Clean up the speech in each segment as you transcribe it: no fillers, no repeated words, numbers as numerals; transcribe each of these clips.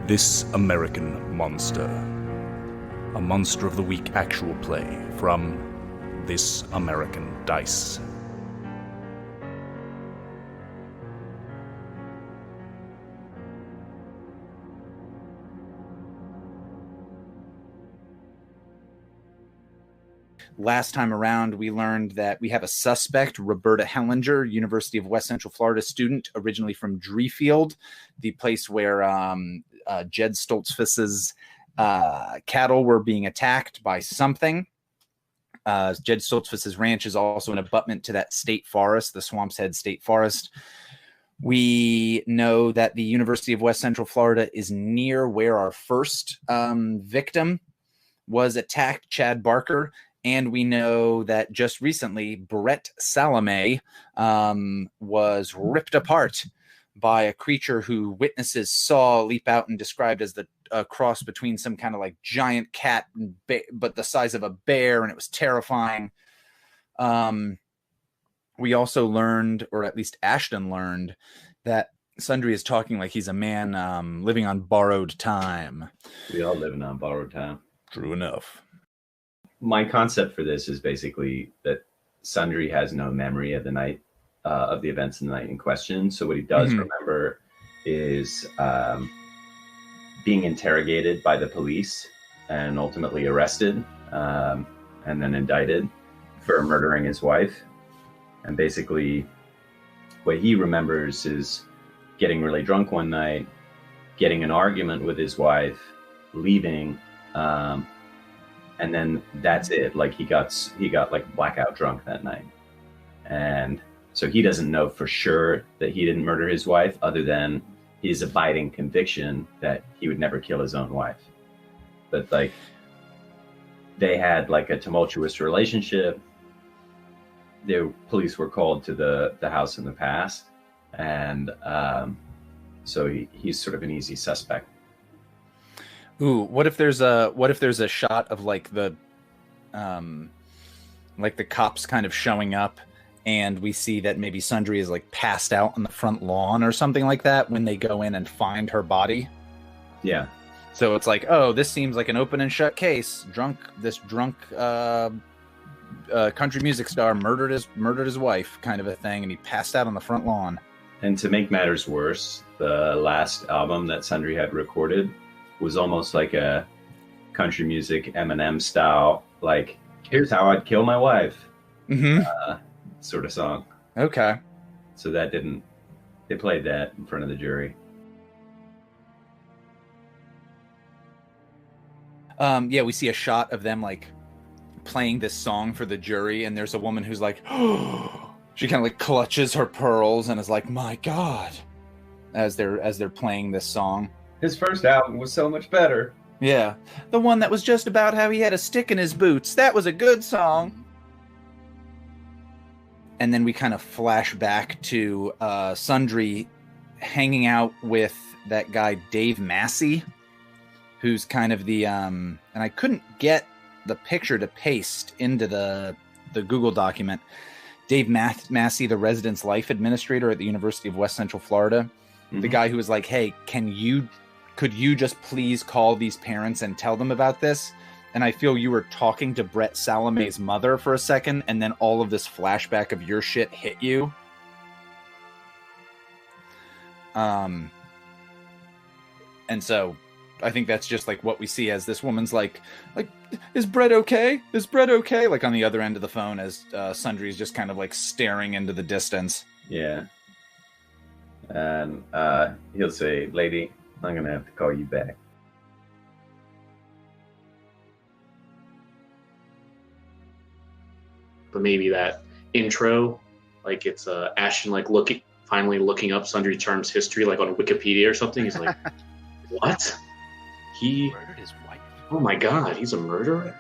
This American Monster. A Monster of the Week actual play from This American Dice. Last time around, we learned that we have a suspect, Roberta Hellinger, University of West Central Florida student, originally from Driefield, the place where Jed Stoltzfus's cattle were being attacked by something. Jed Stoltzfus's ranch is also an abutment to that state forest, the Swamp's Head State Forest. We know that the University of West Central Florida is near where our first victim was attacked, Chad Barker. And we know that just recently, Brett Salome was ripped apart by a creature who witnesses saw leap out and described as the cross between some kind of like giant cat, but the size of a bear, and it was terrifying. We also learned, or at least Ashton learned, that Sundry is talking like he's a man living on borrowed time. We all living on borrowed time. True enough. My concept for this is basically that Sundry has no memory of the night, of the events in the night in question. So what he does remember is being interrogated by the police and ultimately arrested and then indicted for murdering his wife. And basically what he remembers is getting really drunk one night, getting an argument with his wife, leaving, and then that's it. Like he got like blackout drunk that night. And so he doesn't know for sure that he didn't murder his wife, other than his abiding conviction that he would never kill his own wife. But like they had like a tumultuous relationship. The police were called to the house in the past. And so he's sort of an easy suspect. Ooh, what if there's a shot of like the cops kind of showing up, and we see that maybe Sundry is like passed out on the front lawn or something like that when they go in and find her body. Yeah. So it's like, oh, this seems like an open and shut case. This drunk country music star murdered his wife, kind of a thing, and he passed out on the front lawn. And to make matters worse, the last album that Sundry had recorded was almost like a country music Eminem style, like, here's how I'd kill my wife sort of song. Okay. So they played that in front of the jury. Yeah, we see a shot of them like playing this song for the jury, and there's a woman who's like, oh, she kind of like clutches her pearls and is like, my God, as they're playing this song. His first album was so much better. Yeah. The one that was just about how he had a stick in his boots. That was a good song. And then we kind of flash back to Sundry hanging out with that guy, Dave Massey, who's kind of the... and I couldn't get the picture to paste into the Google document. Dave Massey, the residence life administrator at the University of West Central Florida. The guy who was like, hey, could you just please call these parents and tell them about this? And I feel you were talking to Brett Salome's mother for a second, and then all of this flashback of your shit hit you. And so I think that's just like what we see as this woman's like, is Brett okay? Is Brett okay? Like on the other end of the phone as Sundry's just kind of like staring into the distance. Yeah. And he'll say, lady, I'm going to have to call you back. But maybe that intro, like it's Ashton like finally looking up Sundry Charm's history, like on Wikipedia or something. He's like, what? He murdered his wife. Oh my God, he's a murderer?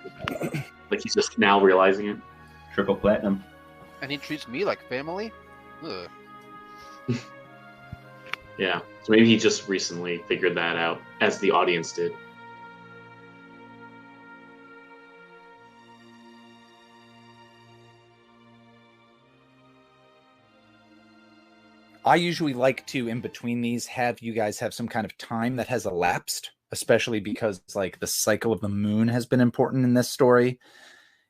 Like he's just now realizing it. Triple platinum. And he treats me like family? Ugh. Yeah, so maybe he just recently figured that out, as the audience did. I usually like to, in between these, have you guys have some kind of time that has elapsed, especially because like the cycle of the moon has been important in this story.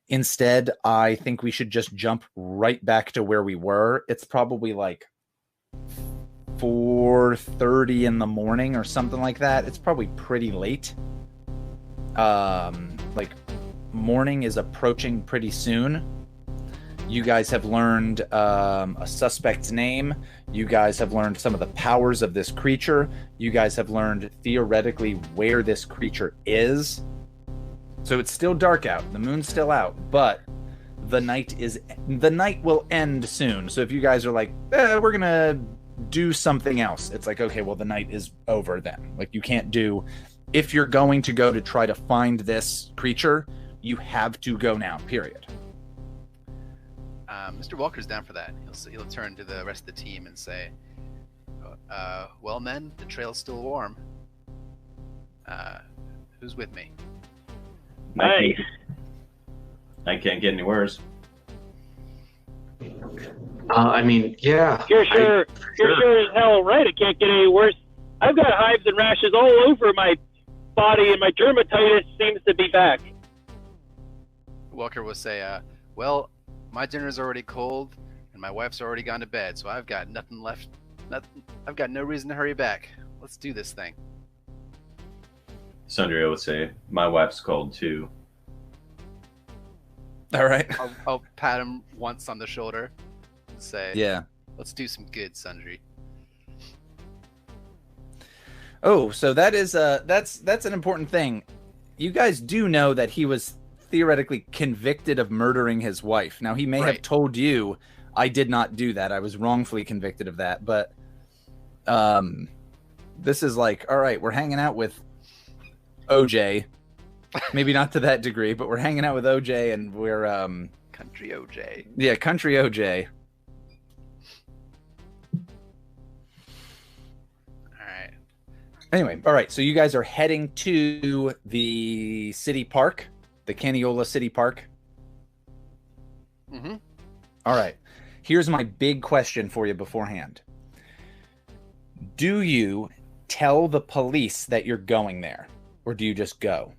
Instead, I think we should just jump right back to where we were. It's probably like 4:30 in the morning or something like that. It's probably pretty late. Like morning is approaching pretty soon. You guys have learned a suspect's name. You guys have learned some of the powers of this creature. You guys have learned theoretically where this creature is. So it's still dark out. The moon's still out, but the night will end soon. So if you guys are like, we're gonna do something else, it's like, okay, well, the night is over then. Like, you can't do, if you're going to go to try to find this creature, you have to go now, period. Mr. Welker's down for that. He'll turn to the rest of the team and say, well, men, the trail's still warm. Who's with me? I can't get any worse. I mean, yeah. You're sure as hell right. It can't get any worse. I've got hives and rashes all over my body, and my dermatitis seems to be back. Welker will say, well, my dinner's already cold, and my wife's already gone to bed, so I've got nothing left. I've got no reason to hurry back. Let's do this thing. Sundry would say, my wife's cold too. All right. I'll pat him once on the shoulder and say, yeah, let's do some good, Sundry. Oh, so that is that's an important thing. You guys do know that he was theoretically convicted of murdering his wife. Now, he may have told you, I did not do that. I was wrongfully convicted of that. But this is like, all right, we're hanging out with OJ. Maybe not to that degree, but we're hanging out with OJ, and we're Country OJ. Yeah, Country OJ. All right. Anyway, all right. So you guys are heading to the city park, the Caniola City Park. Mm-hmm. All right. Here's my big question for you beforehand. Do you tell the police that you're going there, or do you just go?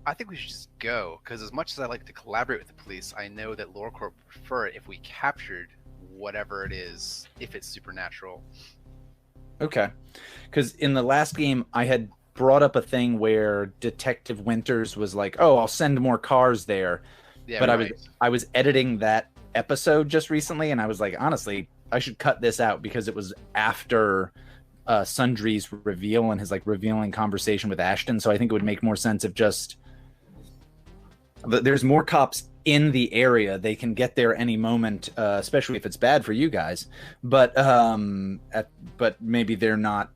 I think we should just go, because as much as I like to collaborate with the police, I know that LoreCorp would prefer it if we captured whatever it is, if it's supernatural. Okay. Because in the last game, I had brought up a thing where Detective Winters was like, oh, I'll send more cars there. Yeah, but right. I was editing that episode just recently, and I was like, honestly, I should cut this out because it was after Sundry's reveal and his like revealing conversation with Ashton. So I think it would make more sense if just there's more cops in the area. They can get there any moment, especially if it's bad for you guys. But but maybe they're not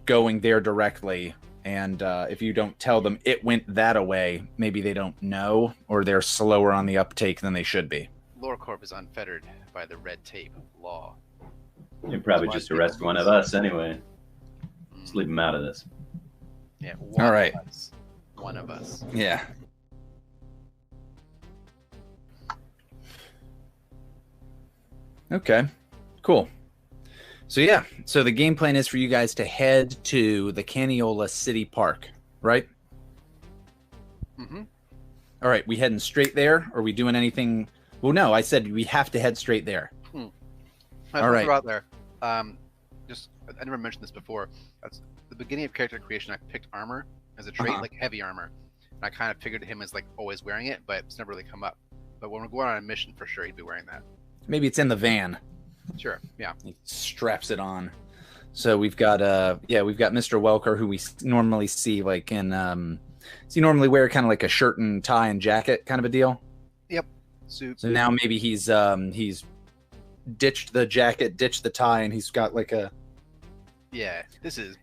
going there directly. And if you don't tell them it went that away, maybe they don't know, or they're slower on the uptake than they should be. LoreCorp is unfettered by the red tape of law. You'd probably just arrest one of us anyway. Just leave him out of this. Yeah. All right. One of us. Yeah. Okay. Cool. So yeah. So the game plan is for you guys to head to the Caniola City Park, right? Mm-hmm. All right. We heading straight there? Or are we doing anything? Well, no. I said we have to head straight there. All right. Out there. Just I never mentioned this before. At the beginning of character creation, I picked armor as a trait, like heavy armor, and I kind of figured him as like always wearing it, but it's never really come up. But when we're going on a mission, for sure, he'd be wearing that. Maybe it's in the van. Sure. Yeah. He straps it on. So we've got we've got Mr. Welker, who we normally see like in does he normally wear kind of like a shirt and tie and jacket kind of a deal? Yep. Suit. So now maybe he's ditched the jacket, ditched the tie, and he's got like a this is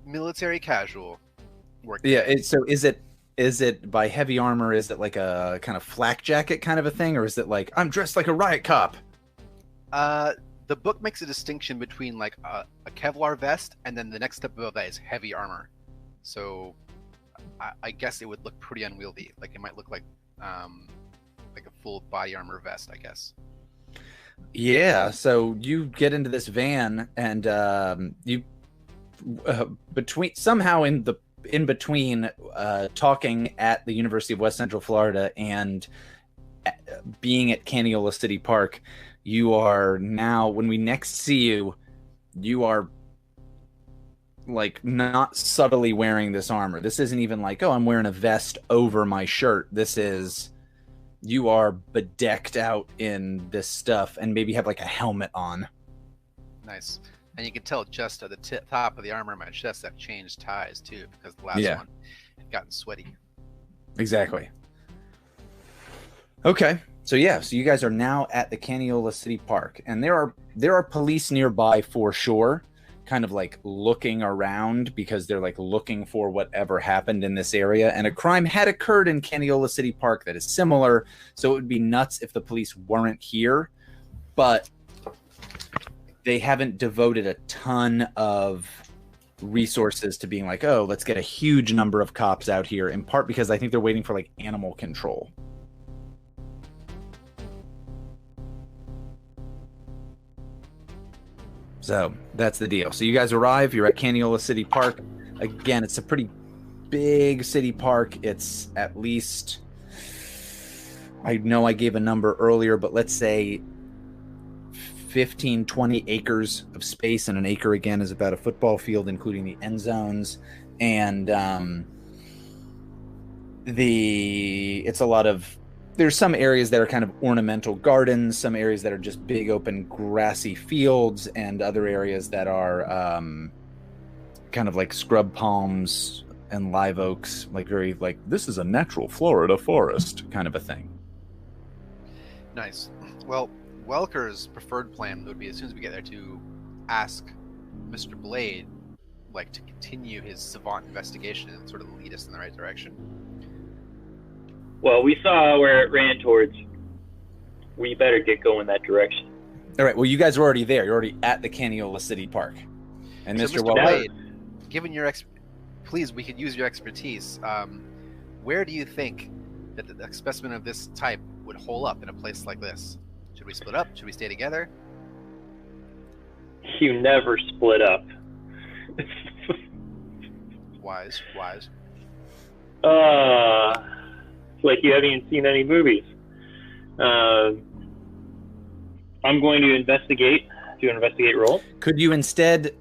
military casual work. Yeah, is it by heavy armor, is it like a kind of flak jacket kind of a thing, or is it like I'm dressed like a riot cop? The book makes a distinction between like a Kevlar vest and then the next step above that is heavy armor. So I guess it would look pretty unwieldy. Like it might look like like a full body armor vest, I guess. Yeah, so you get into this van, and you in between talking at the University of West Central Florida and being at Caniola City Park, you are now, when we next see you, you are like not subtly wearing this armor. This isn't even like, oh, I'm wearing a vest over my shirt. This is, you are bedecked out in this stuff and maybe have like a helmet on. Nice. And you can tell just at the top of the armor on my chest, I've changed ties too, because the last one had gotten sweaty. Exactly. Okay. So you guys are now at the Caniola City Park, and there are police nearby for sure, kind of like looking around because they're like looking for whatever happened in this area. And a crime had occurred in Caniola City Park that is similar. So it would be nuts if the police weren't here, but they haven't devoted a ton of resources to being like, oh, let's get a huge number of cops out here, in part because I think they're waiting for like animal control. So that's the deal. So you guys arrive, you're at Caniola City Park. Again, it's a pretty big city park. It's at least, I know I gave a number earlier, but let's say 15, 20 acres of space. And an acre, again, is about a football field, including the end zones. And it's a lot of, there's some areas that are kind of ornamental gardens, some areas that are just big open grassy fields, and other areas that are kind of like scrub palms and live oaks, like very like, this is a natural Florida forest kind of a thing. Nice. Well, Welker's preferred plan would be, as soon as we get there, to ask Mr. Blade like to continue his savant investigation and sort of lead us in the right direction. Well, we saw where it ran towards. We better get going that direction. All right. Well, you guys are already there. You're already at the Caniola City Park. And So, Mr. Mr. Welker, Blade, given your please, we could use your expertise. Where do you think that the specimen of this type would hole up in a place like this? Should we split up? Should we stay together? You never split up. Wise. Like you haven't even seen any movies. I'm going to investigate. Do an investigate roll. could you instead,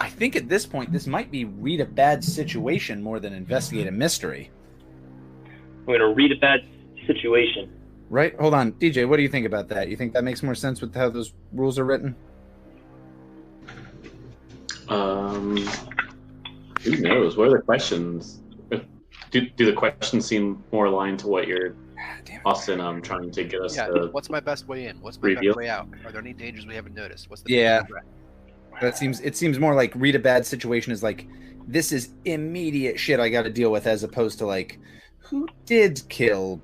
I think at this point, this might be read a bad situation more than investigate a mystery. I'm going to read a bad situation. Right? Hold on. DJ, what do you think about that? You think that makes more sense with how those rules are written? Who knows? What are the questions? Do the questions seem more aligned to what you're, Austin, trying to get us to what's my best way in? What's my reveal? best way out? Are there any dangers we haven't noticed? What's the It seems more like read a bad situation is like, this is immediate shit I got to deal with, as opposed to like, who did kill?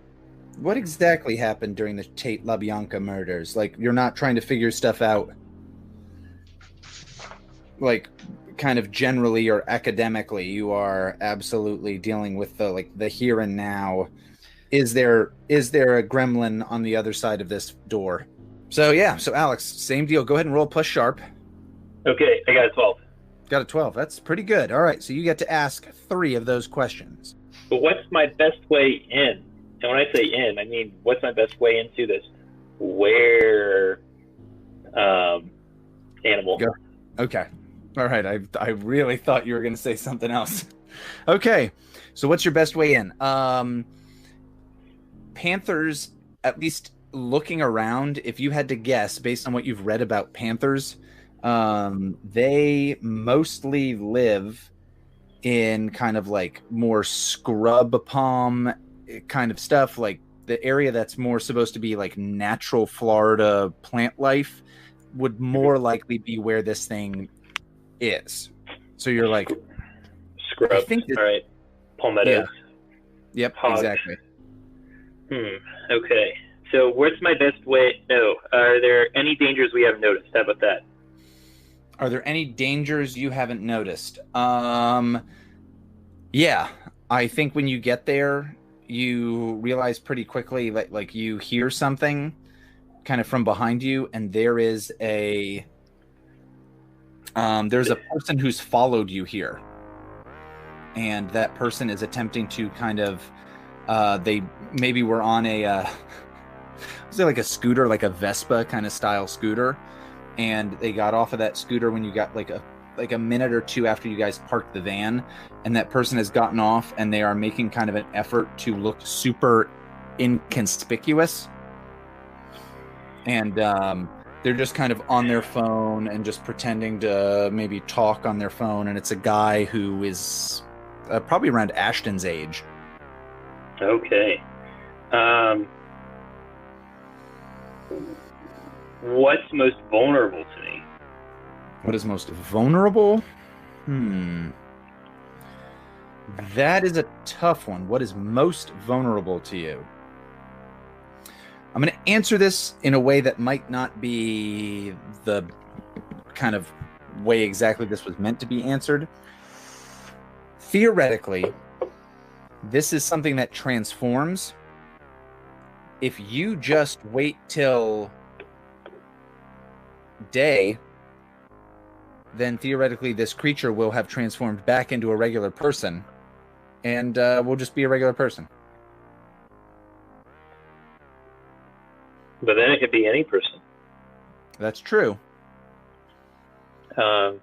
What exactly happened during the Tate LaBianca murders? Like, you're not trying to figure stuff out like kind of generally or academically. You are absolutely dealing with the here and now. Is there a gremlin on the other side of this door? So Alex, same deal. Go ahead and roll plus sharp. Okay, I got a 12. Got a 12. That's pretty good. All right, so you get to ask 3 of those questions. But what's my best way in? And when I say in, I mean, what's my best way into this animal? Go. Okay. All right. I really thought you were going to say something else. Okay. So what's your best way in? Panthers, at least looking around, if you had to guess based on what you've read about panthers, they mostly live in kind of like more scrub palm kind of stuff, like the area that's more supposed to be like natural Florida plant life would more likely be where this thing is. So you're like scrubs. I think all right. Palmettos. Yeah. Yep, Hogs. exactly. Okay. So what's my best way? No. Are there any dangers we haven't noticed? How about that? Are there any dangers you haven't noticed? Yeah. I think when you get there, you realize pretty quickly that like you hear something kind of from behind you, and there's a person who's followed you here, and that person is attempting to kind of they maybe were on a was it like a scooter, like a Vespa kind of style scooter, and they got off of that scooter when you got like a minute or two after you guys parked the van, and that person has gotten off and they are making kind of an effort to look super inconspicuous, and they're just kind of on their phone and just pretending to maybe talk on their phone, and it's a guy who is probably around Ashton's age. Okay. What's most vulnerable to me? What is most vulnerable? That is a tough one. What is most vulnerable to you? I'm going to answer this in a way that might not be the kind of way exactly this was meant to be answered. Theoretically, this is something that transforms. If you just wait till day, then theoretically this creature will have transformed back into a regular person, and will just be a regular person. But then it could be any person. That's true. And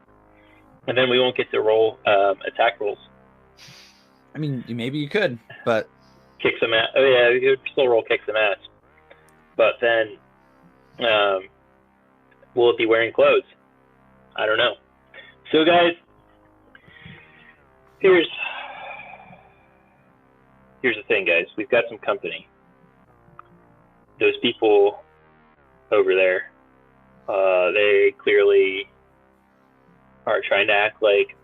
then we won't get to roll attack rolls. I mean, maybe you could, but Kick some ass. Oh yeah, you could still roll kick some ass. But then, will it be wearing clothes? I don't know. So guys, here's the thing, guys. We've got some company. Those people over there, they clearly are trying to act like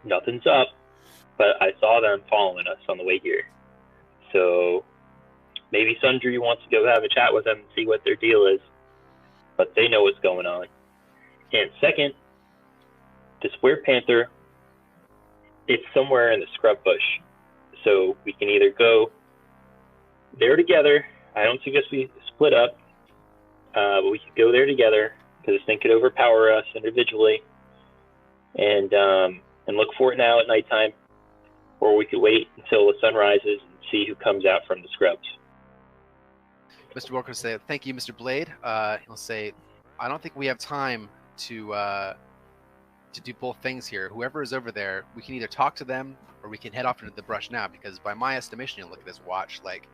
nothing's up, but I saw them following us on the way here. So maybe Sundry wants to go have a chat with them and see what their deal is, but they know what's going on. And second, this Were Panther, it's somewhere in the scrub bush. So we can either go there together. I don't suggest we split up, but we could go there together because this thing could overpower us individually, and look for it now at nighttime, or we could wait until the sun rises and see who comes out from the scrubs. Mr. Welker will say, "Thank you, Mr. Blade." He'll say, "I don't think we have time to do both things here. Whoever is over there, we can either talk to them or we can head off into the brush now, because by my estimation, you look at this watch, like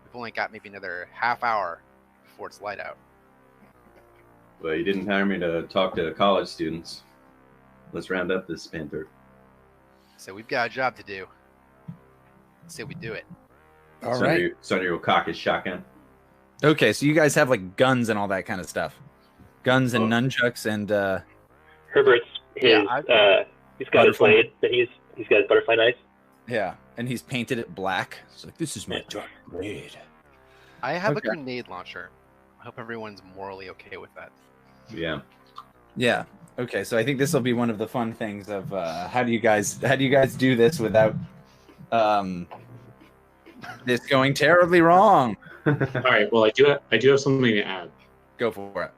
we've only got maybe another half hour before it's light out." Well, you didn't hire me to talk to college students. Let's round up this Panther. So we've got a job to do. Let's say we do it. all right. Sundry will cock his shotgun. Okay, so you guys have like guns and all that kind of stuff. Guns and nunchucks and Herbert's he's got his blade that he's got his butterfly knife. yeah, and he's painted it black. It's like, this is my dark blade. I have a Okay. grenade launcher. I hope everyone's morally okay with that. Yeah. Yeah. Okay, so I think this will be one of the fun things of how do you guys do this without this going terribly wrong? All right. Well, I do have something to add. Go for it.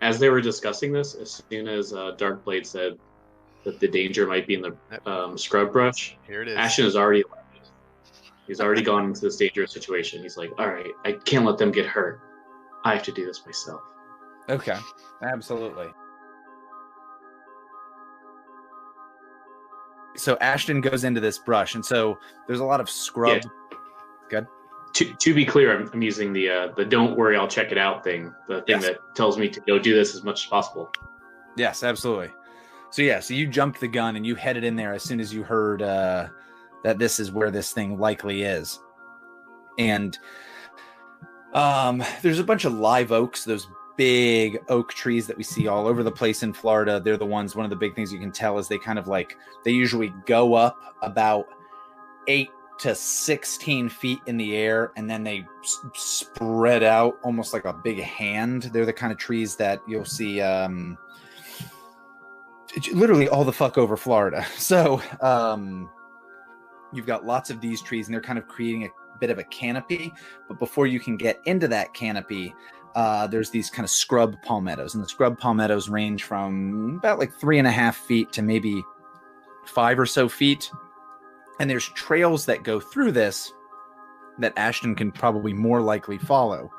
As they were discussing this, as soon as Darkblade said that the danger might be in the scrub brush, Here it is. Ashton has already left. He's already gone into this dangerous situation. He's like, all right, I can't let them get hurt. I have to do this myself. Okay, absolutely. So Ashton goes into this brush, and so there's a lot of scrub. Yeah. Good. To be clear, I'm using the "don't worry, I'll check it out" thing. The thing Yes. that tells me to go do this as much as possible. Yes, absolutely. So you jumped the gun and you headed in there as soon as you heard that this is where this thing likely is. And there's a bunch of live oaks, those big oak trees that we see all over the place in Florida. They're the ones, one of the big things you can tell is they kind of like, they usually go up about 8 to 16 feet in the air, and then they spread out almost like a big hand. They're the kind of trees that you'll see literally all the fuck over Florida. So You've got lots of these trees, and they're kind of creating a bit of a canopy. But before you can get into that canopy, there's these kind of scrub palmettos, and the scrub palmettos range from about like 3.5 feet to maybe 5 or so feet. And there's trails that go through this that Ashton can probably more likely follow.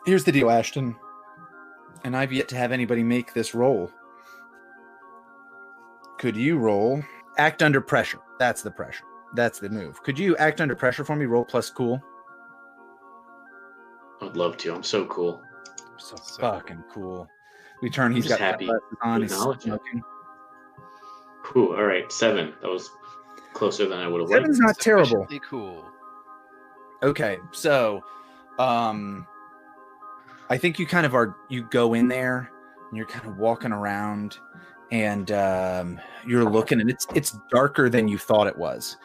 Here's the deal, Ashton, and I've yet to have anybody make this roll. Could you roll? Act under pressure. That's the pressure. That's the move. Could you act under pressure for me? Roll plus cool. I'd love to. I'm so cool. So fucking cool. We turn. He's got happy on. He's knowledge. smoking. Whew, all right, 7. That was closer than I would have liked. 7's not terrible. Cool. Okay, so, I think you kind of are. You go in there, and you're kind of walking around, and you're looking, and it's darker than you thought it was.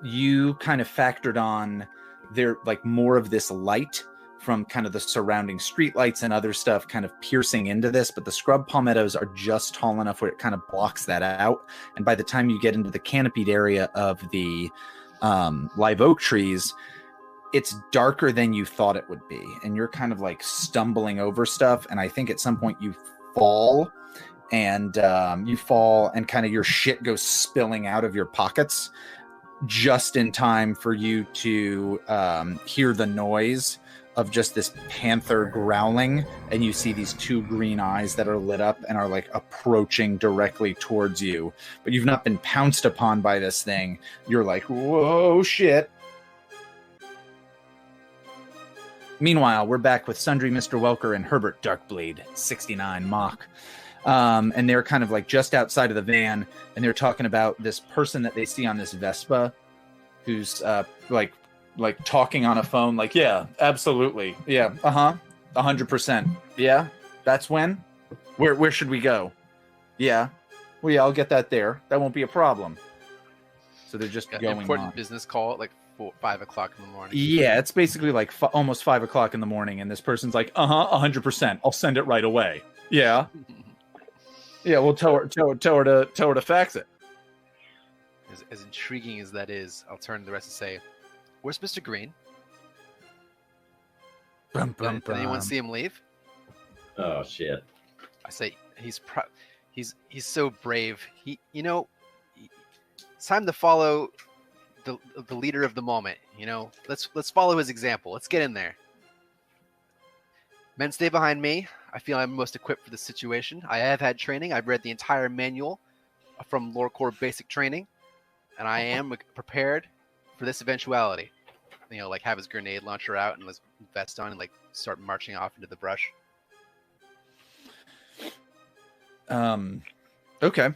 You kind of factored on there like more of this light from kind of the surrounding street lights and other stuff kind of piercing into this, but the scrub palmettos are just tall enough where it kind of blocks that out. And by the time you get into the canopied area of the live oak trees, it's darker than you thought it would be. And you're kind of like stumbling over stuff. And I think at some point you fall and kind of your shit goes spilling out of your pockets just in time for you to hear the noise of just this panther growling, and you see these 2 green eyes that are lit up and are like approaching directly towards you. But you've not been pounced upon by this thing. You're like, whoa, shit. Meanwhile, we're back with Sundry, Mr. Welker, and Herbert Darkblade 69 Kmoch. And they're kind of like just outside of the van, and they're talking about this person that they see on this Vespa who's like talking on a phone, like, yeah, absolutely. Yeah, 100%. Yeah, that's when? Where should we go? Yeah. Well, yeah, I'll get that there. That won't be a problem. So they're just going important on. Business call at like 5 o'clock in the morning. Yeah, it's basically like almost 5 o'clock in the morning, and this person's like, 100%. I'll send it right away. Yeah. Yeah, we'll tell her to fax it. As intriguing as that is, I'll turn to the rest and say, "Where's Mr. Greene? Did anyone see him leave?" Oh shit! I say he's so brave. It's time to follow the leader of the moment. Let's follow his example. Let's get in there. Men, stay behind me. I feel I'm most equipped for this situation. I have had training. I've read the entire manual from Lore Corps basic training, and I am prepared for this eventuality. Like have his grenade launcher out and his vest on and like start marching off into the brush. Okay.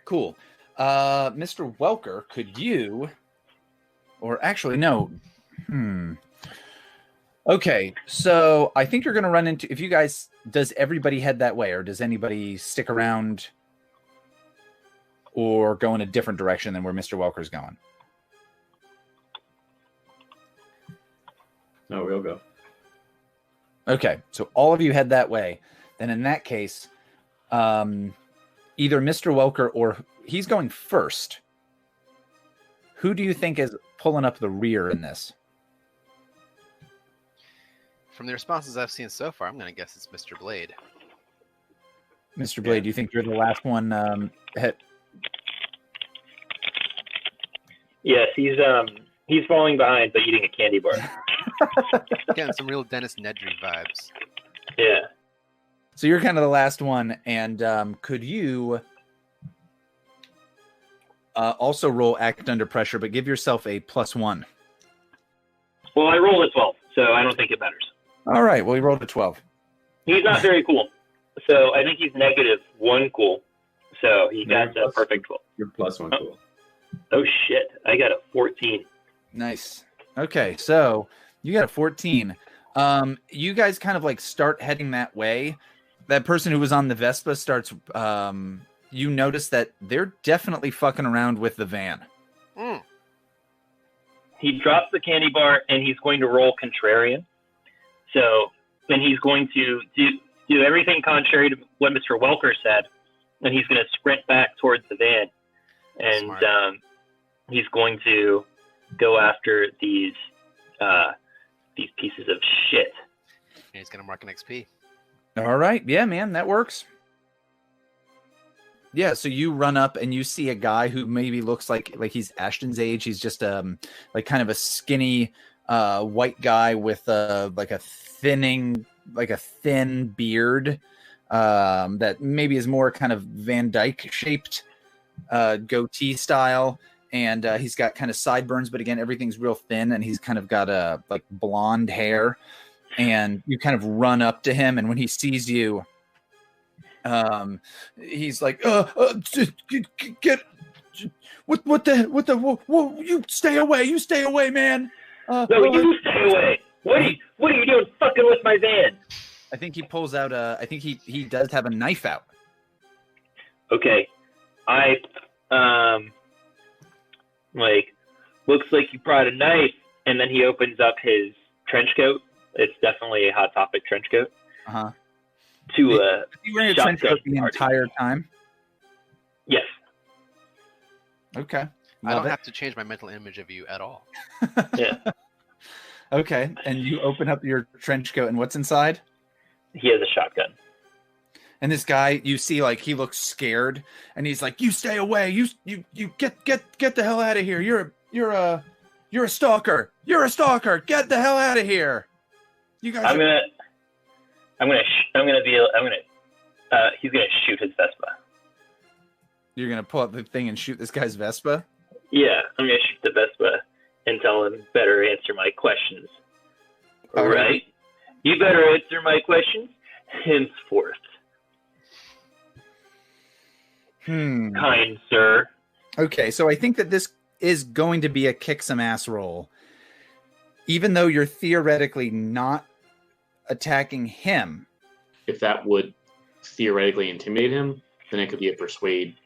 Cool. Mr. Welker, could you, or actually, no. Okay, so I think you're going to run into, if you guys, does everybody head that way, or does anybody stick around or go in a different direction than where Mr. Welker's going? No, we'll go. Okay, so all of you head that way. Then in that case, either Mr. Welker or he's going first. Who do you think is pulling up the rear in this? From the responses I've seen so far, I'm going to guess it's Mr. Blade. Mr. Blade, do you think you're the last one hit? Yes, he's falling behind, but eating a candy bar. Getting some real Dennis Nedry vibes. Yeah. So you're kind of the last one, and could you also roll act under pressure, but give yourself a +1? Well, I rolled a 12, so I don't think it matters. All right. Well, you rolled a 12. He's not very cool, so I think he's -1 cool. So he got a perfect 12. You're +1 cool. Oh shit! I got a 14. Nice. Okay, so you got a 14. You guys kind of like start heading that way. That person who was on the Vespa starts. You notice that they're definitely fucking around with the van. He drops the candy bar and he's going to roll contrarian. So then he's going to do everything contrary to what Mr. Welker said, and he's going to sprint back towards the van, and he's going to go after these pieces of shit. And he's going to mark an XP. All right. Yeah, man, that works. Yeah, so you run up and you see a guy who maybe looks like he's Ashton's age. He's just like kind of a skinny white guy with like a thin beard that maybe is more kind of Van Dyke shaped goatee style. And he's got kind of sideburns, but again, everything's real thin, and he's kind of got like blonde hair. And you kind of run up to him, and when he sees you, he's like, get what you stay away, man. No, you stay away. What are you doing fucking with my van? I think he pulls out I think he does have a knife out. Okay. Looks like you brought a knife, and then he opens up his trench coat. It's definitely a Hot Topic trench coat. Uh-huh. You wearing a trench coat the entire time? Yes. Okay. I don't have to change my mental image of you at all. Yeah. Okay. And you open up your trench coat, and what's inside? He has a shotgun. And this guy, you see, like, he looks scared, and he's like, "You stay away. You get the hell out of here. You're a stalker. You're a stalker. Get the hell out of here." You guys. He's gonna shoot his Vespa. You're gonna pull up the thing and shoot this guy's Vespa? Yeah, I'm gonna shoot the Vespa and tell him better answer my questions. All right. You better answer my questions henceforth. Kind sir. Okay, so I think that this is going to be a kick some ass roll. Even though you're theoretically not attacking him. If that would theoretically intimidate him, then it could be a persuade.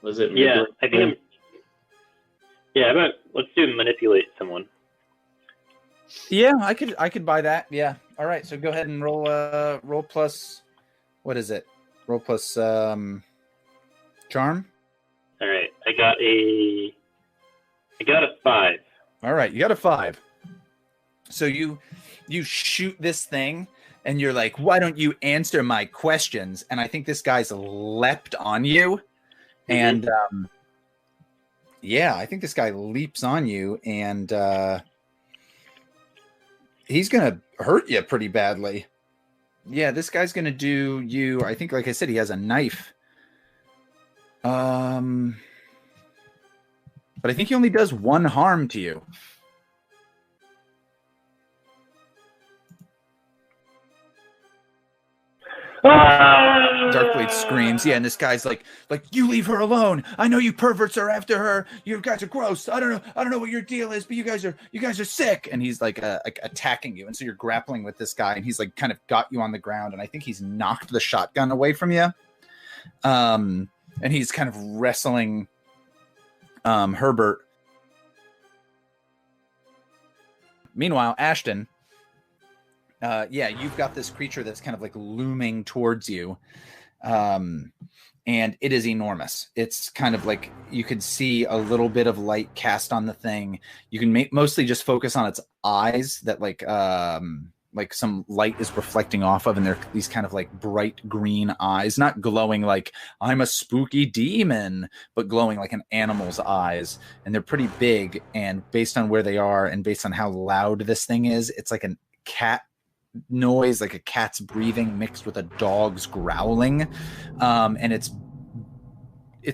Was it? Yeah, I think. Let's do manipulate someone. Yeah, I could buy that. Yeah. All right, so go ahead and roll plus. What is it? Roll plus charm. All right, I got a 5. All right, you got a 5. So you shoot this thing, and you're like, "Why don't you answer my questions?" And I think this guy's leapt on you, and I think this guy leaps on you, and he's gonna hurt you pretty badly. Yeah, this guy's gonna do you. I think, like I said, he has a knife. But I think he only does 1 harm to you. Darkblade screams. Yeah, and this guy's like, "You leave her alone. I know you perverts are after her. You guys are gross. I don't know what your deal is, but you guys are sick." And he's like attacking you, and so you're grappling with this guy, and he's like kind of got you on the ground, and I think he's knocked the shotgun away from you. And he's kind of wrestling Herbert. Meanwhile, Ashton, you've got this creature that's kind of like looming towards you. And it is enormous. It's kind of like you could see a little bit of light cast on the thing. You can mostly just focus on its eyes that like some light is reflecting off of, and they're these kind of like bright green eyes, not glowing like I'm a spooky demon, but glowing like an animal's eyes. And they're pretty big, and based on where they are and based on how loud this thing is, it's like a cat noise, like a cat's breathing mixed with a dog's growling. And it's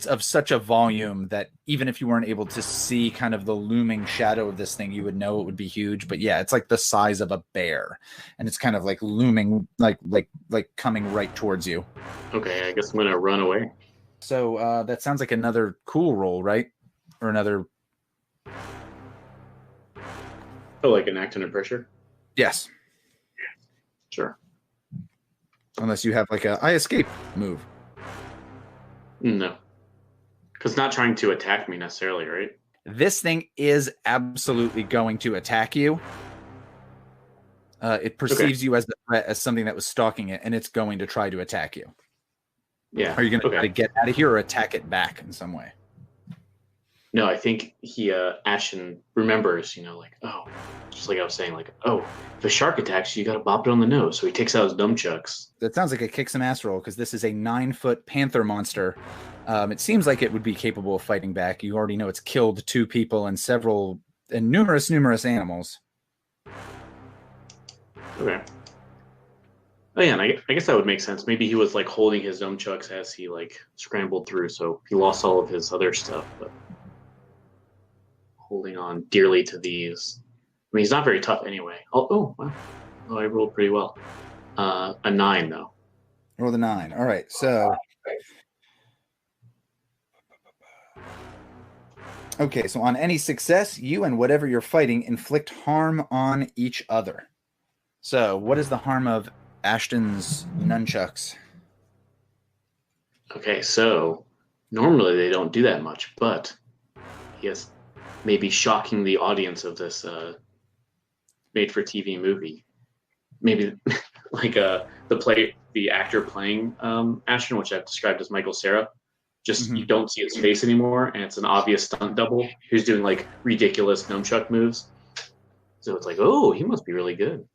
of such a volume that even if you weren't able to see kind of the looming shadow of this thing, you would know it would be huge. But yeah, it's like the size of a bear, and it's kind of like looming, like coming right towards you. Okay, I guess I'm gonna run away. So that sounds like another cool roll, right? Or another. Oh, like an act under pressure? Yes. Sure. Unless you have like a I escape move. No. Because not trying to attack me necessarily, right? This thing is absolutely going to attack you. It perceives you as the threat, as something that was stalking it, and it's going to try to attack you. Yeah. Are you going to try to get out of here or attack it back in some way? No, I think Ashton remembers, like, oh, just like I was saying, like, oh, if a shark attacks you, got to bop it on the nose. So he takes out his nunchucks. That sounds like a kick some ass roll, because this is a 9-foot panther monster. It seems like it would be capable of fighting back. You already know it's killed 2 people and numerous animals. Okay. Oh yeah, and I guess that would make sense. Maybe he was like holding his nunchucks as he like scrambled through, so he lost all of his other stuff, but holding on dearly to these. I mean, he's not very tough anyway. Oh, wow. Oh, I rolled pretty well. A 9 though. Roll the 9. All right, so. Okay, so on any success, you and whatever you're fighting inflict harm on each other. So, what is the harm of Ashton's nunchucks? Okay, so normally they don't do that much, but yes, maybe shocking the audience of this made-for-TV movie. Maybe like the actor playing Ashton, which I've described as Michael Cera. Just you don't see his face anymore, and it's an obvious stunt double who's doing like ridiculous nunchuck moves. So it's like, oh, he must be really good.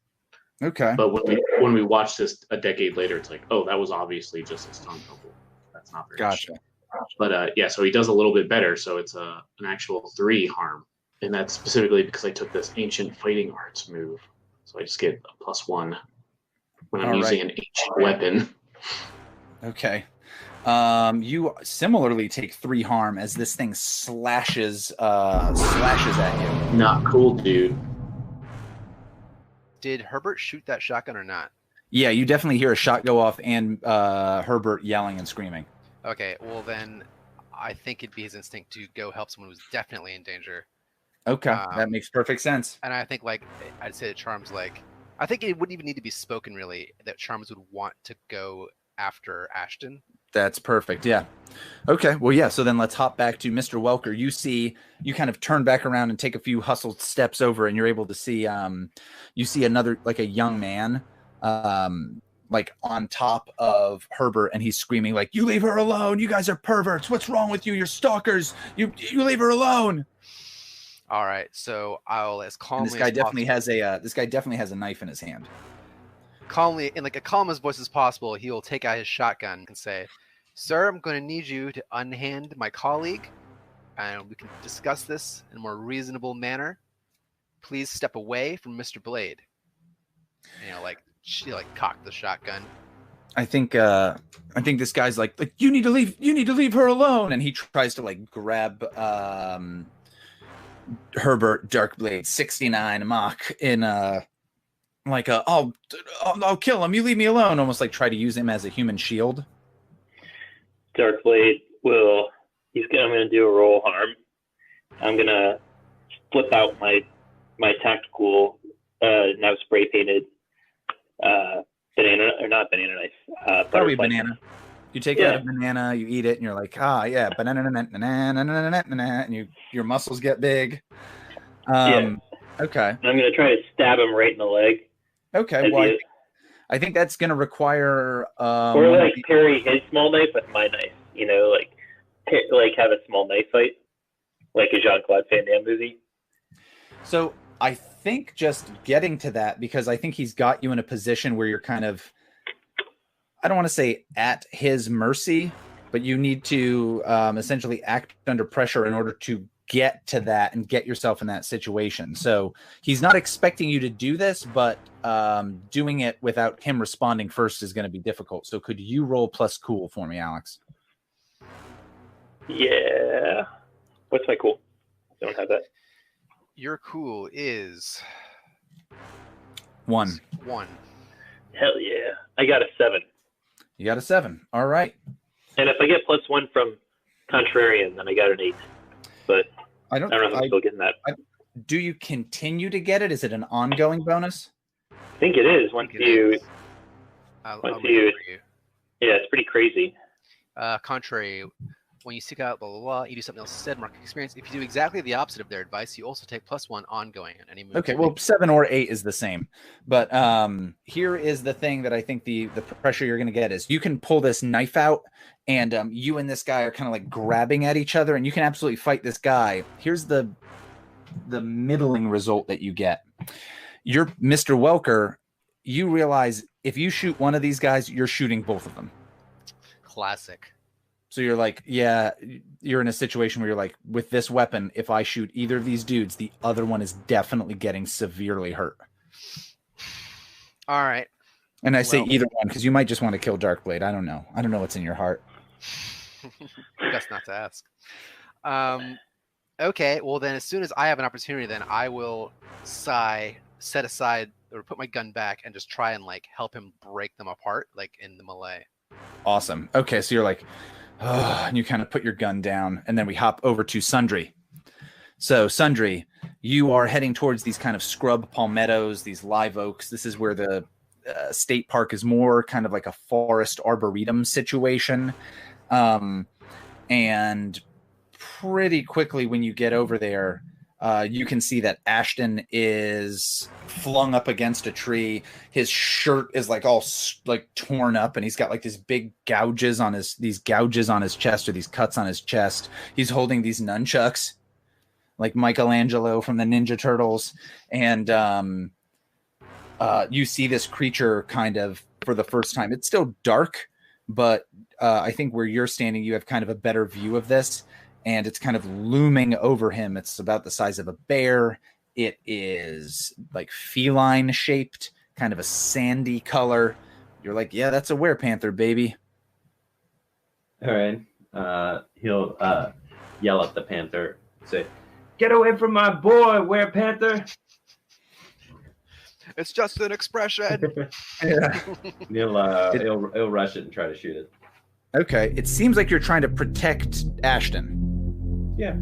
Okay. But when we watch this a decade later, it's like, oh, that was obviously just a stunt double. That's not very Gotcha. But yeah, so he does a little bit better. So it's an actual 3 harm, and that's specifically because I took this ancient fighting arts move. So I just get a +1 when I'm using an ancient weapon. Okay. You similarly take 3 harm as this thing slashes at you. Not cool, dude. Did Herbert shoot that shotgun or not? Yeah, you definitely hear a shot go off and Herbert yelling and screaming. Okay, well then I think it'd be his instinct to go help someone who's definitely in danger. Okay, that makes perfect sense. And I think I'd say that Charms I think it wouldn't even need to be spoken really that Charms would want to go after Ashton. That's perfect. Yeah. Okay. Well, yeah. So then let's hop back to Mr. Welker. You kind of turn back around and take a few hustled steps over, and you're able to see, you see another, like a young man, like on top of Herbert, and he's screaming like, "You leave her alone! You guys are perverts! What's wrong with you? You're stalkers! You leave her alone!" All right. So I'll as calmly. And this guy definitely has a knife in his hand. Calmly, in like a calmest voice as possible, he will take out his shotgun and say, "Sir, I'm going to need you to unhand my colleague, and we can discuss this in a more reasonable manner. Please step away from Mr. Blade." And, she cocked the shotgun. I think this guy's like you need to leave her alone, and he tries to grab Herbert Darkblade 69 Kmoch in I'll kill him, you leave me alone, almost like try to use him as a human shield. Darkblade I'm gonna do a roll harm. I'm gonna flip out my tactical now spray painted banana, or not banana knife, probably banana. You take out a banana, you eat it, and you're like, banana, and your muscles get big. Okay. And I'm gonna try to stab him right in the leg. Okay, well, I think that's going to require... or parry his small knife with my knife, have a small knife fight, like a Jean-Claude Van Damme movie. So I think just getting to that, because I think he's got you in a position where you're kind of, I don't want to say at his mercy, but you need to essentially act under pressure in order to get to that and get yourself in that situation. So he's not expecting you to do this, but doing it without him responding first is going to be difficult. So could you roll plus cool for me, Alex? Yeah. What's my cool? I don't have that. Your cool is 1. 1. Hell yeah. I got a 7. You got a 7. All right. And if I get +1 from Contrarian, then I got an 8. But I don't know if I'm still getting that. Do you continue to get it? Is it an ongoing bonus? I think it is. Once you. Yeah, it's pretty crazy. Contrary, When you seek out blah blah blah, you do something else instead. Mark experience. If you do exactly the opposite of their advice, you also take +1 ongoing on any move. Okay, well, 7 or 8 is the same. But here is the thing that I think the pressure you're going to get is you can pull this knife out, and you and this guy are kind of like grabbing at each other, and you can absolutely fight this guy. Here's the middling result that you get. You're Mr. Welker. You realize if you shoot one of these guys, you're shooting both of them. Classic. So you're like, yeah, you're in a situation where you're like, with this weapon, if I shoot either of these dudes, the other one is definitely getting severely hurt. All right. And I say either one because you might just want to kill Darkblade. I don't know. I don't know what's in your heart. Best not to ask. Okay, well then, as soon as I have an opportunity, then I will set aside or put my gun back and just try and like help him break them apart, like in the melee. Awesome. Okay, so you're like, oh, and you kind of put your gun down, and then we hop over to Sundry. So Sundry, you are heading towards these kind of scrub palmettos, these live oaks. This is where the state park is more kind of like a forest arboretum situation. And pretty quickly when you get over there, you can see that Ashton is flung up against a tree. His shirt is like all like torn up, and he's got like these big gouges on his chest, or these cuts on his chest. He's holding these nunchucks like Michelangelo from the Ninja Turtles. And you see this creature kind of for the first time. It's still dark, but I think where you're standing, you have kind of a better view of this. And it's kind of looming over him. It's about the size of a bear. It is like feline shaped, kind of a sandy color. You're like, yeah, that's a werepanther, baby. All right. He'll yell at the panther, say, "Get away from my boy, werepanther!" It's just an expression. Yeah. He'll rush it and try to shoot it. Okay. It seems like you're trying to protect Ashton. Yeah.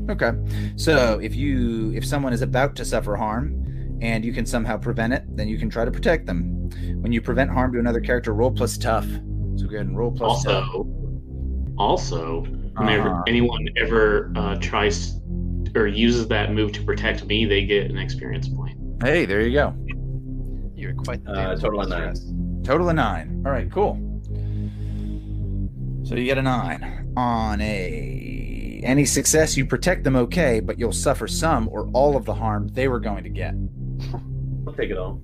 Okay. So if someone is about to suffer harm and you can somehow prevent it, then you can try to protect them. When you prevent harm to another character, roll plus tough. So go ahead and roll plus tough. Also, whenever anyone ever tries or uses that move to protect me, they get an experience point. Hey, there you go. You're quite the total of 9. Total of 9. All right, cool. So you get a 9 on any success. You protect them, okay, but you'll suffer some or all of the harm they were going to get. I'll take it all.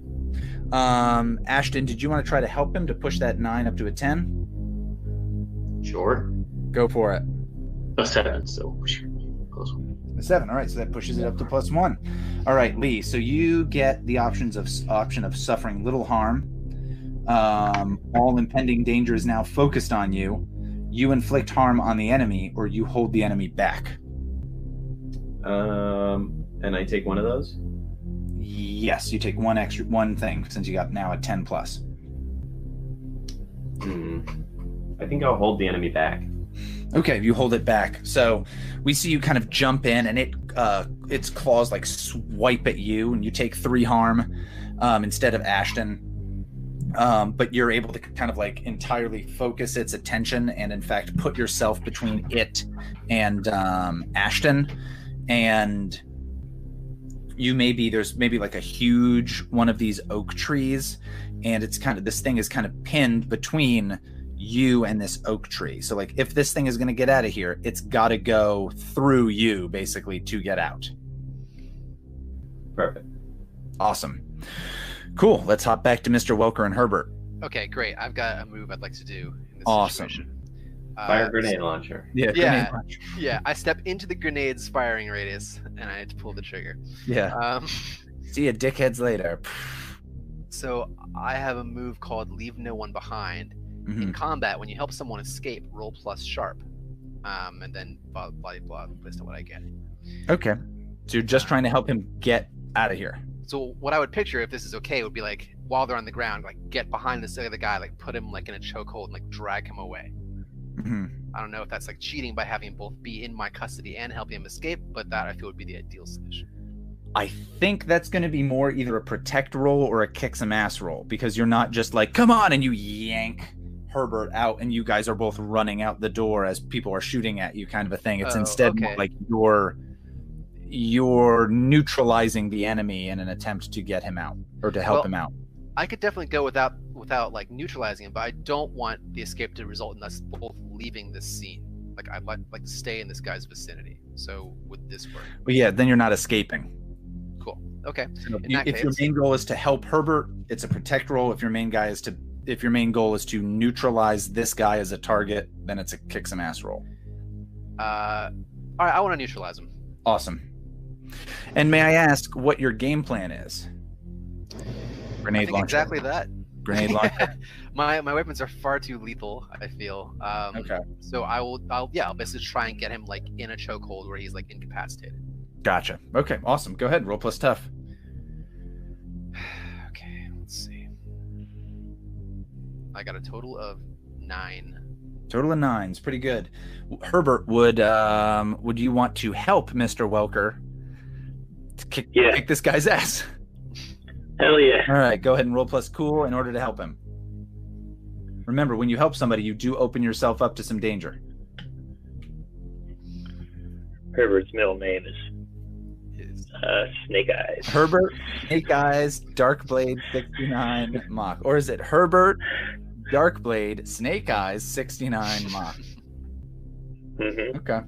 Ashton, did you want to try to help him to push that 9 up to a 10? Sure. Go for it. A 7, so close. A 7. All right, so that pushes it up to +1. All right, Leigh. So you get the option of suffering little harm. All impending danger is now focused on you. You inflict harm on the enemy, or you hold the enemy back. And I take one of those? Yes, you take one thing since you got now a 10 plus. I think I'll hold the enemy back. Okay, you hold it back. So we see you kind of jump in, and its claws like swipe at you, and you take 3 harm instead of Ashton. But you're able to kind of like entirely focus its attention and in fact put yourself between it and Ashton. And there's maybe like a huge one of these oak trees, and this thing is kind of pinned between you and this oak tree. So like if this thing is going to get out of here, it's got to go through you basically to get out. Perfect. Awesome. Cool. Let's hop back to Mr. Welker and Herbert. Okay, great. I've got a move I'd like to do in this situation. Fire grenade launcher. Yeah. Yeah. I step into the grenade's firing radius, and I had to pull the trigger. Yeah. See ya, dickheads, later. So I have a move called Leave No One Behind. Mm-hmm. In combat, when you help someone escape, roll plus sharp. And then blah, blah, blah, based on what I get. Okay. So you're just trying to help him get out of here. So what I would picture, if this is okay, would be like, while they're on the ground, like get behind this other guy, like put him like in a chokehold and like drag him away. Mm-hmm. I don't know if that's like cheating by having him both be in my custody and helping him escape, but that I feel would be the ideal solution. I think that's going to be more either a protect roll or a kick some ass roll, because you're not just like, come on, and you yank Herbert out and you guys are both running out the door as people are shooting at you, kind of a thing. It's instead more like you're neutralizing the enemy in an attempt to get him out or to help him out. I could definitely go without like neutralizing him, but I don't want the escape to result in us both leaving this scene. Like I'd like to stay in this guy's vicinity. So would this work? Well, yeah, then you're not escaping. Cool. Okay. So if your main goal is to help Herbert, it's a protect roll. If your main goal is to neutralize this guy as a target, then it's a kick some ass roll. All right, I want to neutralize him. Awesome. And may I ask what your game plan is? Grenade launcher. Exactly that. Grenade launcher. my weapons are far too lethal, I feel. Okay. So I'll basically try and get him like in a chokehold where he's like incapacitated. Gotcha. Okay, awesome. Go ahead. Roll plus tough. Okay, let's see. I got a total of 9. Total of 9's pretty good. Herbert, would you want to help Mr. Welker to kick this guy's ass? Hell yeah. All right, go ahead and roll plus cool in order to help him. Remember, when you help somebody, you do open yourself up to some danger. Herbert's middle name is Snake Eyes. Herbert, Snake Eyes, Darkblade, 69, Kmoch. Or is it Herbert, Darkblade, Snake Eyes, 69, Kmoch? Mm-hmm. Okay.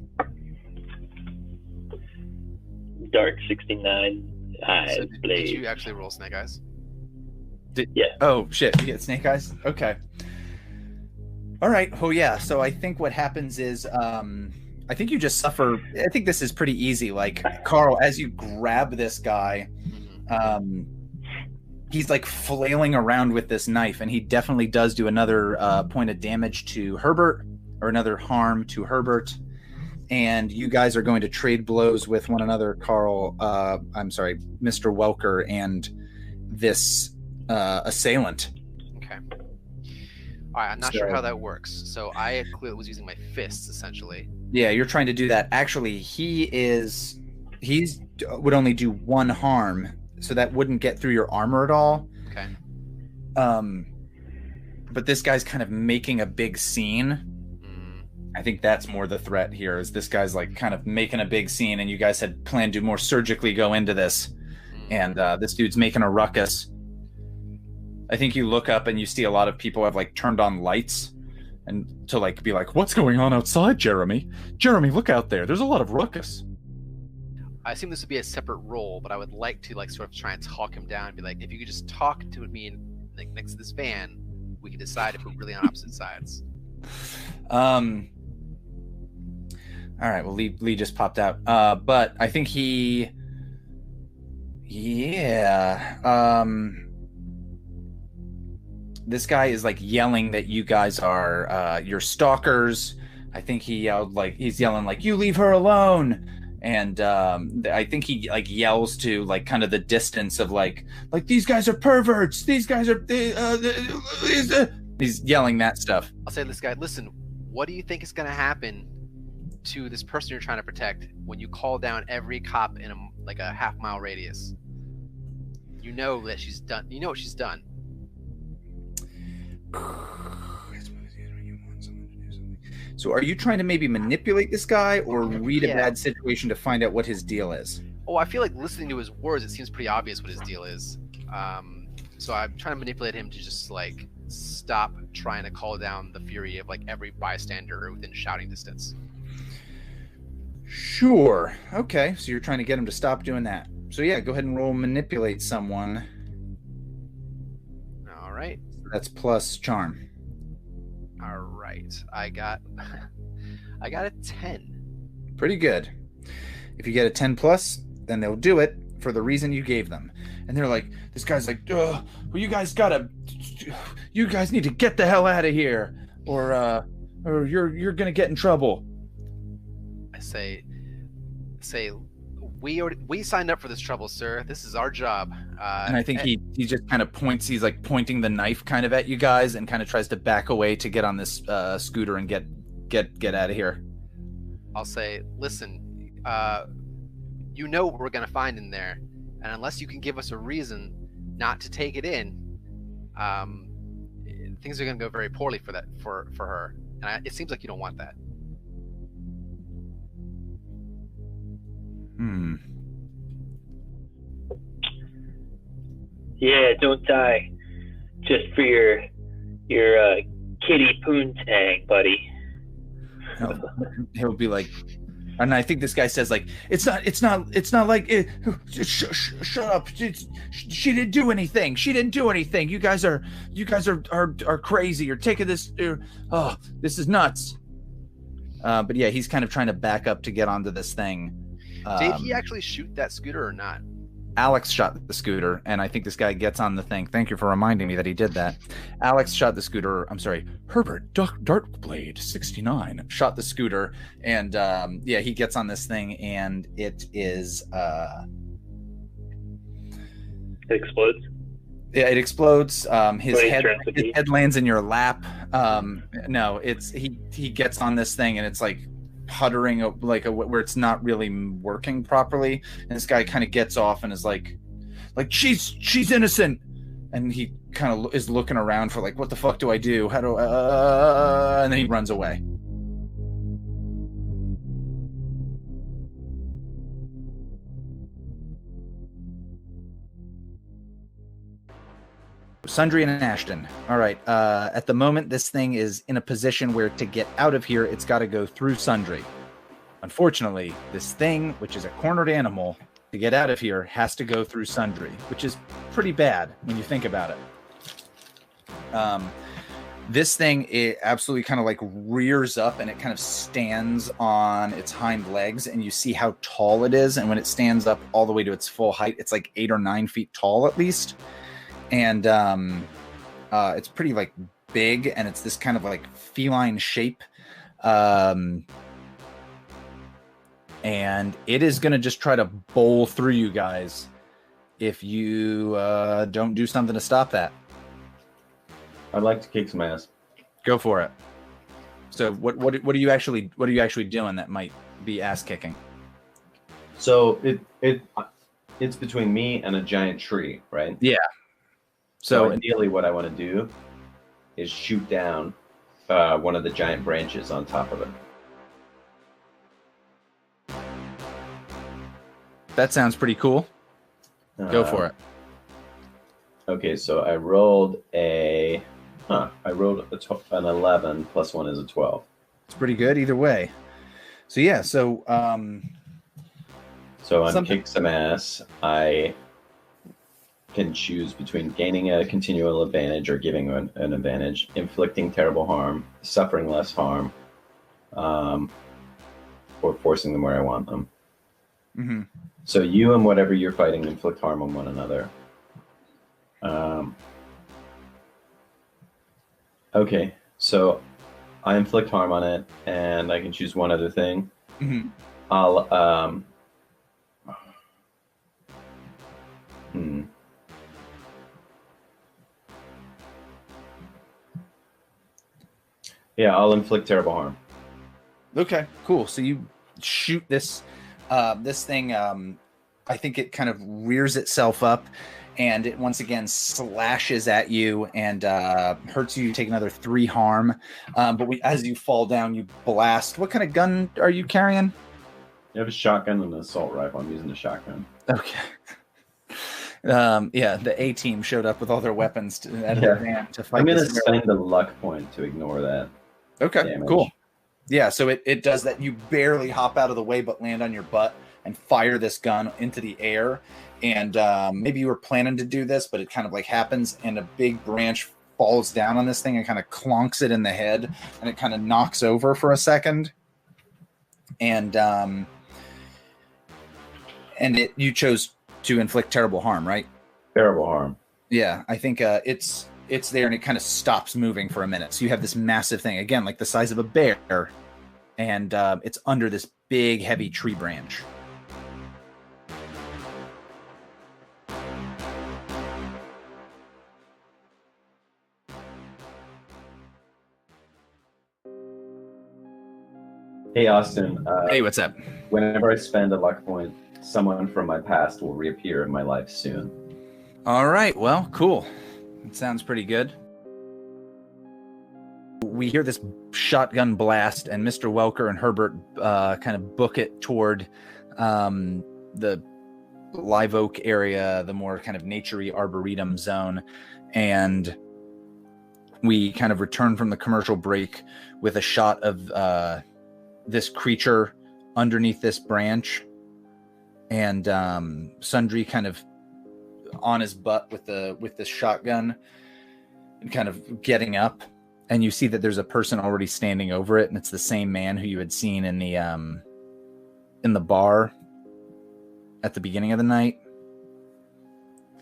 Dark 69 Eyes, So Blade. did you actually roll Snake Eyes? Yeah. Oh, shit. You get Snake Eyes? Okay. All right. Oh, yeah. So I think what happens is... I think you just suffer. I think this is pretty easy. Like, Carl, as you grab this guy, he's like flailing around with this knife, and he definitely does do another point of damage to Herbert, or another harm to Herbert. And you guys are going to trade blows with one another, Carl. Mr. Welker and this assailant. Okay. All right, I'm not sure how that works. So I was using my fists, essentially. Yeah, you're trying to do that. Actually, he's would only do 1 harm, so that wouldn't get through your armor at all. Okay. But this guy's kind of making a big scene. I think that's more the threat here, is this guy's like kind of making a big scene, and you guys had planned to more surgically go into this, and this dude's making a ruckus. I think you look up and you see a lot of people have like turned on lights and to like be like, what's going on outside, Jeremy? Jeremy, look out there. There's a lot of ruckus. I assume this would be a separate role, but I would like to like sort of try and talk him down and be like, if you could just talk to me and like next to this van, we can decide if we're really on opposite sides. All right. Well, Leigh just popped out. But I think this guy is like yelling that you guys are your stalkers. I think he's yelling like, you leave her alone. And I think he like yells to like kind of the distance of like these guys are perverts. These guys are he's yelling that stuff. I'll say to this guy, listen, what do you think is going to happen to this person you're trying to protect when you call down every cop in a half-mile radius? You know that she's done. You know what she's done. So are you trying to maybe manipulate this guy or read a bad situation to find out what his deal is? Oh, I feel like listening to his words, it seems pretty obvious what his deal is. So I'm trying to manipulate him to just like stop trying to call down the fury of like every bystander within shouting distance. Sure. Okay. So you're trying to get him to stop doing that. So yeah, go ahead and roll manipulate someone. All right. That's plus charm. All right. I got a 10. Pretty good. If you get a 10 plus, then they'll do it for the reason you gave them. And they're like, this guy's like, well, you guys need to get the hell out of here, or you're gonna get in trouble. I say, we signed up for this trouble, sir. This is our job. And I think he just kind of points. He's like pointing the knife kind of at you guys, and kind of tries to back away to get on this scooter and get out of here. I'll say, listen, you know what we're gonna find in there, and unless you can give us a reason not to take it in, things are going to go very poorly for her. And it seems like you don't want that. Yeah, don't die just for your kitty poontang, buddy. He'll be like, and I think this guy says like, it's not like it. Shut up. She didn't do anything. She didn't do anything. You guys are crazy. You're taking this. Oh, this is nuts. But yeah, he's kind of trying to back up to get onto this thing. Did he actually shoot that scooter or not? Alex shot the scooter, and I think this guy gets on the thing. Thank you for reminding me that he did that. Alex shot the scooter. I'm sorry, Herbert Darkblade 69 shot the scooter, and yeah, he gets on this thing, and it is It explodes. Yeah, it explodes. His head lands in your lap. No, it's he gets on this thing, and it's like puttering where it's not really working properly, and this guy kind of gets off and is like she's innocent, and he kind of is looking around for like, what the fuck do I do? How do and then he runs away. Sundry and Ashton. All right. At the moment, this thing is in a position where to get out of here, it's got to go through Sundry. Unfortunately, this thing, which is a cornered animal, to get out of here has to go through Sundry, which is pretty bad when you think about it. This thing, it absolutely kind of like rears up and it kind of stands on its hind legs, and you see how tall it is. And when it stands up all the way to its full height, it's like 8 or 9 feet tall at least. And it's pretty like big, and it's this kind of like feline shape. And it is going to just try to bowl through you guys if you don't do something to stop that. I'd like to kick some ass. Go for it. So what are you actually doing that might be ass kicking? So it's between me and a giant tree, right? Yeah. So ideally, what I want to do is shoot down one of the giant branches on top of it. That sounds pretty cool. Go for it. Okay, so I rolled an 11 plus 1 is a 12. It's pretty good either way. So yeah, so on kick some ass, I can choose between gaining a continual advantage or giving an advantage, inflicting terrible harm, suffering less harm, or forcing them where I want them. Mm-hmm. So you and whatever you're fighting inflict harm on one another. Okay, so I inflict harm on it, and I can choose one other thing. Mm-hmm. I'll Yeah, I'll inflict terrible harm. Okay, cool. So you shoot this thing. I think it kind of rears itself up, and it once again slashes at you and hurts you. You take another 3 harm. But as you fall down, you blast. What kind of gun are you carrying? You have a shotgun and an assault rifle. I'm using the shotgun. Okay. Yeah, the A team showed up with all their weapons to fight. I'm going to spend a luck point to ignore that. Okay, damage. Cool. Yeah, so it does that. You barely hop out of the way, but land on your butt and fire this gun into the air. And maybe you were planning to do this, but it kind of like happens, and a big branch falls down on this thing and kind of clonks it in the head, and it kind of knocks over for a second. And you chose to inflict terrible harm, right? Terrible harm. Yeah, I think it's there, and it kind of stops moving for a minute. So you have this massive thing, again, like the size of a bear, and it's under this big, heavy tree branch. Hey, Austin. Hey, what's up? Whenever I spend a luck point, someone from my past will reappear in my life soon. All right, well, cool. It sounds pretty good. We hear this shotgun blast, and Mr. Welker and Herbert kind of book it toward the live oak area, the more kind of naturey arboretum zone, and we kind of return from the commercial break with a shot of this creature underneath this branch, and Sundry kind of on his butt with this shotgun and kind of getting up, and you see that there's a person already standing over it, and it's the same man who you had seen in the bar at the beginning of the night.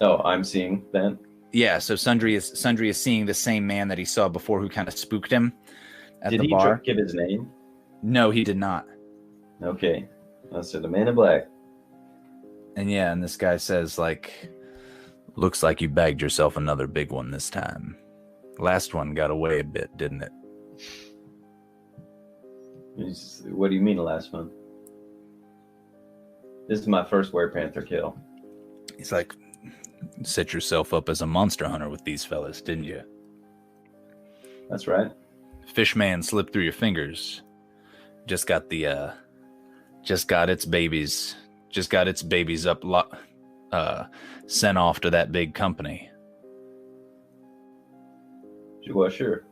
Oh, I'm seeing that. Yeah, so Sundry is seeing the same man that he saw before, who kind of spooked him at the bar. Did he give his name? No, he did not. Okay, so the man in black. And yeah, and this guy says, like, looks like you bagged yourself another big one this time. Last one got away a bit, didn't it? What do you mean the last one? This is my first werepanther kill. He's like, set yourself up as a monster hunter with these fellas, didn't you? That's right. Fishman slipped through your fingers. Just got its babies up, sent off to that big company. Well, sure.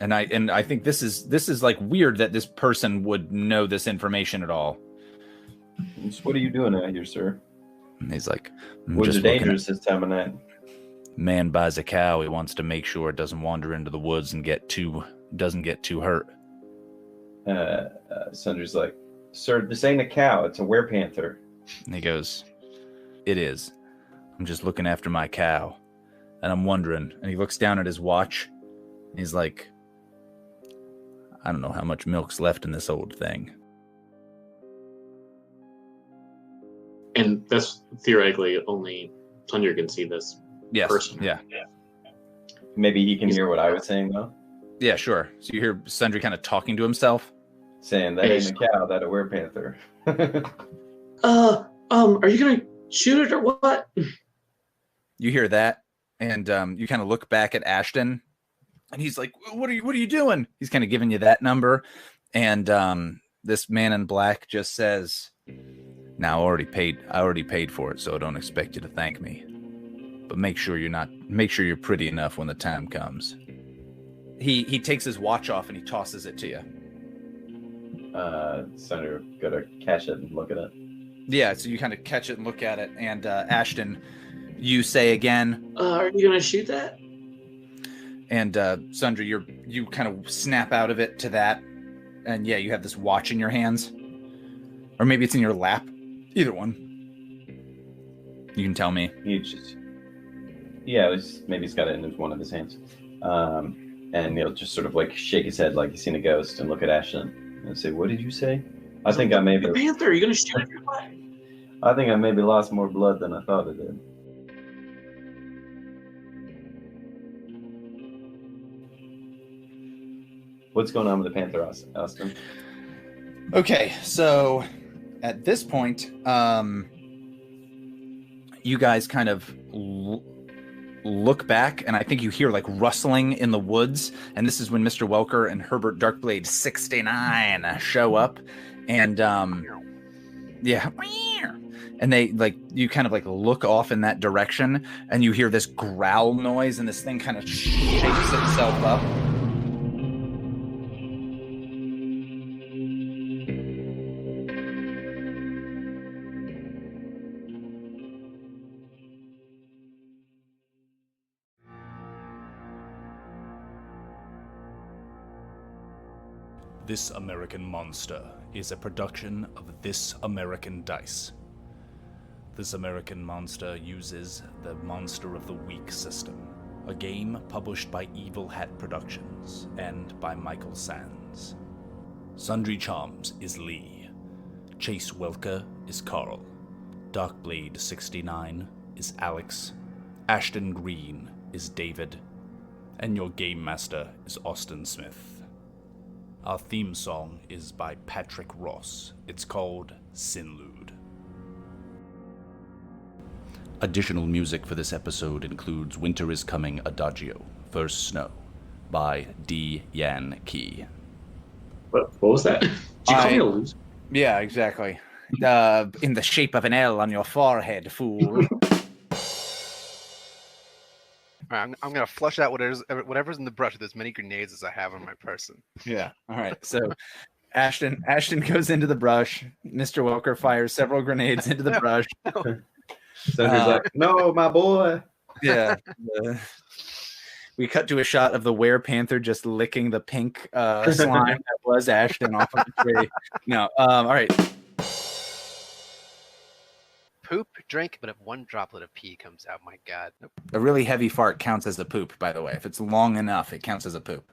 And I think this is like weird that this person would know this information at all. What are you doing out here, sir? And he's like, woods are dangerous this time of night. Man buys a cow. He wants to make sure it doesn't wander into the woods and doesn't get too hurt. Sundry's like, sir, this ain't a cow. It's a werepanther. And he goes, it is. I'm just looking after my cow. And I'm wondering. And he looks down at his watch. And he's like, I don't know how much milk's left in this old thing. And that's theoretically only Sundry can see this person. Yeah. Maybe he can hear what I was saying, though? Yeah, sure. So you hear Sundry kind of talking to himself? Saying, that ain't a cow, that a werepanther. Are you going to shoot it or what? You hear that, and you kind of look back at Ashton, and he's like, what are you doing? He's kind of giving you that number, and this man in black just says, now I already paid for it, so I don't expect you to thank me. But make sure you're pretty enough when the time comes. He takes his watch off and he tosses it to you. Sundry go to catch it and look at it. Yeah, so you kind of catch it and look at it, and Ashton, you say again, are you gonna shoot that? And Sundry, you kind of snap out of it to that, and yeah, you have this watch in your hands, or maybe it's in your lap. Either one. You can tell me. Maybe he's got it in one of his hands, and he'll just sort of like shake his head like he's seen a ghost and look at Ashton and say, "What did you say?" I think I maybe. Panther, are you gonna shoot it or what? I think I maybe lost more blood than I thought I did. What's going on with the panther, Ashton? Okay, so at this point, you guys kind of look back, and I think you hear like rustling in the woods, and this is when Mr. Welker and Herbert Darkblade 69 show up, and and they like, you kind of like look off in that direction, and you hear this growl noise, and this thing kind of shakes itself up. This American Monster is a production of This American Dice. This American Monster uses the Monster of the Week system, a game published by Evil Hat Productions and by Michael Sands. Sundry Charms is Leigh. Chase Welker is Carl. Darkblade 69 is Alex. Ashton Greene is David. And your Game Master is Austin Smith. Our theme song is by Patrick Ross. It's called Sinlude. Additional music for this episode includes Winter is Coming Adagio, First Snow, by D. Yan Key. What was that? Did you call me a loser? Yeah, exactly. In the shape of an L on your forehead, fool. All right, I'm gonna flush out whatever's in the brush with as many grenades as I have on my person. Yeah. All right. So Ashton goes into the brush. Mr. Welker fires several grenades into the brush. Sundry's like, no, my boy. Yeah. We cut to a shot of the werepanther just licking the pink slime that was Ashton off of the tree. No. All right. Poop, drink, but if one droplet of pee comes out, my God. Nope. A really heavy fart counts as a poop, by the way. If it's long enough, it counts as a poop.